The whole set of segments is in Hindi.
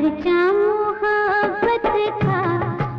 खर्चा मोहब्बत का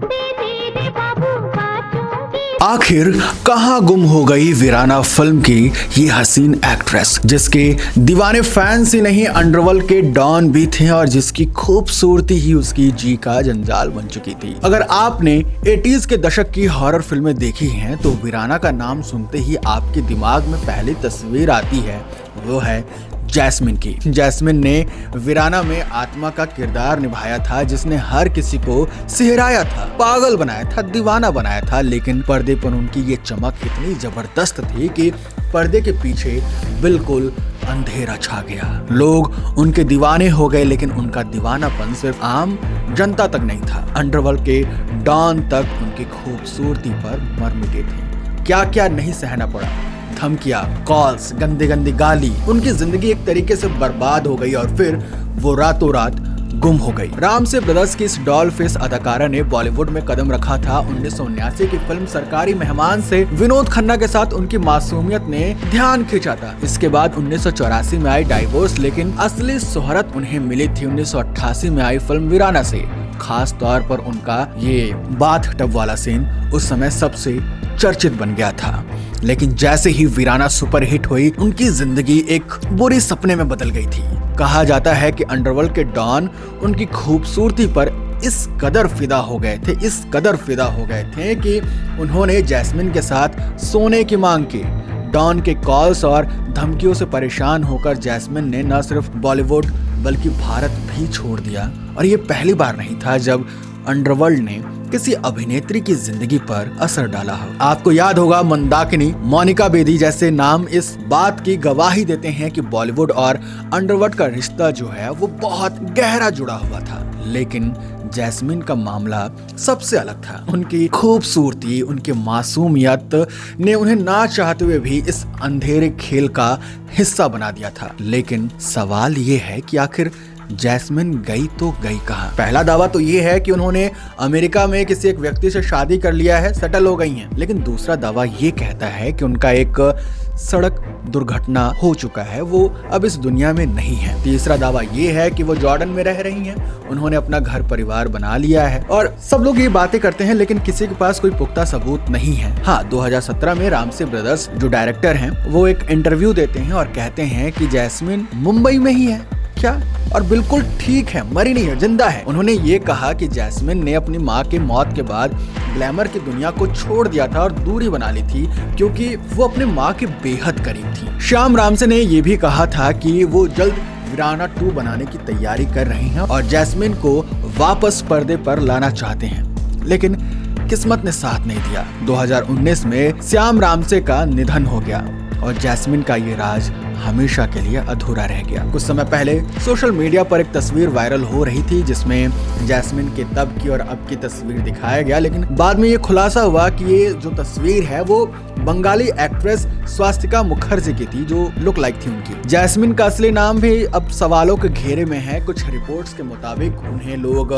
दे दे रे बाबू बाचूंगी। आखिर कहां गुम हो गई वीराना फिल्म की ये हसीन एक्ट्रेस, जिसके दीवाने फैंस ही नहीं अंडरवर्ल्ड के डॉन भी थे और जिसकी खूबसूरती ही उसकी जी का जंजाल बन चुकी थी। अगर आपने 80s के दशक की हॉरर फिल्में देखी हैं तो वीराना का नाम सुनते ही आपके दिमाग में पहली तस्वीर आती है वो है जैस्मिन की। जैस्मिन ने वीराना में आत्मा का किरदार निभाया था, जिसने हर किसी को सिहराया था, पागल बनाया था, दीवाना बनाया था। लेकिन पर्दे पर उनकी ये चमक इतनी जबरदस्त थी कि पर्दे के पीछे बिल्कुल अंधेरा छा गया। लोग उनके दीवाने हो गए, लेकिन उनका दीवानापन सिर्फ आम जनता तक नहीं था, अंडरवर्ल्ड के डॉन तक उनकी खूबसूरती पर मर मिटे थे। क्या क्या नहीं सहना पड़ा, धमकियां, कॉल्स, गंदी गंदी गाली। उनकी जिंदगी एक तरीके से बर्बाद हो गई और फिर वो रातों रात गुम हो गई। रामसे ब्रदर्स की इस डॉल फेस अदाकारा ने बॉलीवुड में कदम रखा था। 1979 की फिल्म सरकारी मेहमान से विनोद खन्ना के साथ उनकी मासूमियत ने ध्यान खींचा था। इसके बाद 1984 में आई डाइवोर्स, लेकिन असली शोहरत उन्हें मिली थी 1988 में आई फिल्म वीराना से। खास तौर पर उनका ये बाथ टब वाला सीन उस समय सबसे चर्चित बन गया था। लेकिन जैसे ही वीराना सुपरहिट हुई, उनकी जिंदगी एक बुरे सपने में बदल गई थी। कहा जाता है कि अंडरवर्ल्ड के डॉन उनकी खूबसूरती पर इस कदर फिदा हो गए थे कि उन्होंने जैस्मिन के साथ सोने की मांग की। डॉन के कॉल्स और धमकियों से परेशान होकर जैस्मिन ने न सिर्फ बॉलीवुड बल्कि भारत भी छोड़ दिया। और ये पहली बार नहीं था जब अंडरवर्ल्ड ने किसी अभिनेत्री की जिंदगी पर असर डाला हो। आपको याद होगा मंदाकिनी, मोनिका बेदी जैसे नाम इस बात की गवाही देते हैं कि बॉलीवुड और अंडरवर्ल्ड का रिश्ता जो है वो बहुत गहरा जुड़ा हुआ था। लेकिन जैस्मिन का मामला सबसे अलग था। उनकी खूबसूरती, उनकी मासूमियत ने उन्हें ना चाहते हुए भी इस अंधेरे खेल का हिस्सा बना दिया था। लेकिन सवाल ये है कि आखिर जैस्मिन गई तो गई कहां? पहला दावा तो ये है कि उन्होंने अमेरिका में किसी एक व्यक्ति से शादी कर लिया है, सेटल हो गई हैं। लेकिन दूसरा दावा ये कहता है कि उनका एक सड़क दुर्घटना हो चुका है, वो अब इस दुनिया में नहीं है। तीसरा दावा ये है कि वो जॉर्डन में रह रही हैं, उन्होंने अपना घर परिवार बना लिया है। और सब लोग ये बातें करते हैं, लेकिन किसी के पास कोई पुख्ता सबूत नहीं है। हाँ, 2017 में रामसे ब्रदर्स जो डायरेक्टर हैं वो एक इंटरव्यू देते हैं और कहते हैं कि जैस्मिन मुंबई में ही है क्या, और बिल्कुल ठीक है, मरी नहीं है, जिंदा है। उन्होंने ये कहा कि जैस्मिन ने अपनी माँ के मौत के बाद ग्लैमर की दुनिया को छोड़ दिया था और दूरी बना ली थी, क्योंकि वो अपने माँ के बेहद करीब थी। श्याम रामसे ने ये भी कहा था कि वो जल्द वीराना 2 बनाने की तैयारी कर रहे हैं और जैस्मिन को वापस पर्दे पर लाना चाहते हैं। लेकिन किस्मत ने साथ नहीं दिया। 2019 में श्याम रामसे का निधन हो गया और जैस्मिन का ये राज हमेशा के लिए अधूरा रह गया। कुछ समय पहले सोशल मीडिया पर एक तस्वीर वायरल हो रही थी जिसमें जैस्मिन के तब की और अब की तस्वीर दिखाया गया, लेकिन बाद में ये खुलासा हुआ कि ये जो तस्वीर है वो बंगाली एक्ट्रेस स्वास्तिका मुखर्जी की थी, जो लुक लाइक थी उनकी। जैस्मिन का असली नाम भी अब सवालों के घेरे में है। कुछ रिपोर्ट्स के मुताबिक उन्हें लोग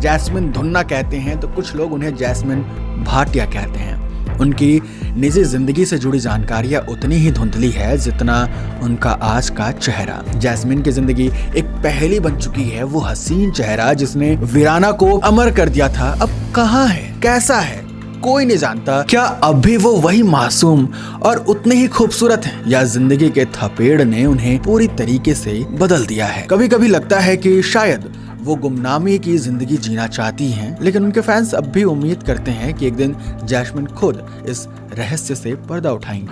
जैस्मिन धुन्ना कहते हैं, तो कुछ लोग उन्हें जैस्मिन भाटिया कहते हैं। उनकी निजी जिंदगी से जुड़ी जानकारियां उतनी ही धुंधली है जितना उनका आज का चेहरा। जैस्मिन की जिंदगी एक पहेली बन चुकी है, वो हसीन चेहरा जिसने वीराना को अमर कर दिया था, अब कहां है, कैसा है, कोई नहीं जानता। क्या अब भी वो वही मासूम और उतने ही खूबसूरत हैं, या जिंदगी के थपेड़ ने उन्हें पूरी तरीके से बदल दिया है? कभी कभी लगता है कि शायद वो गुमनामी की जिंदगी जीना चाहती हैं, लेकिन उनके फैंस अब भी उम्मीद करते हैं कि एक दिन जैस्मिन खुद इस रहस्य से पर्दा उठाएंगी।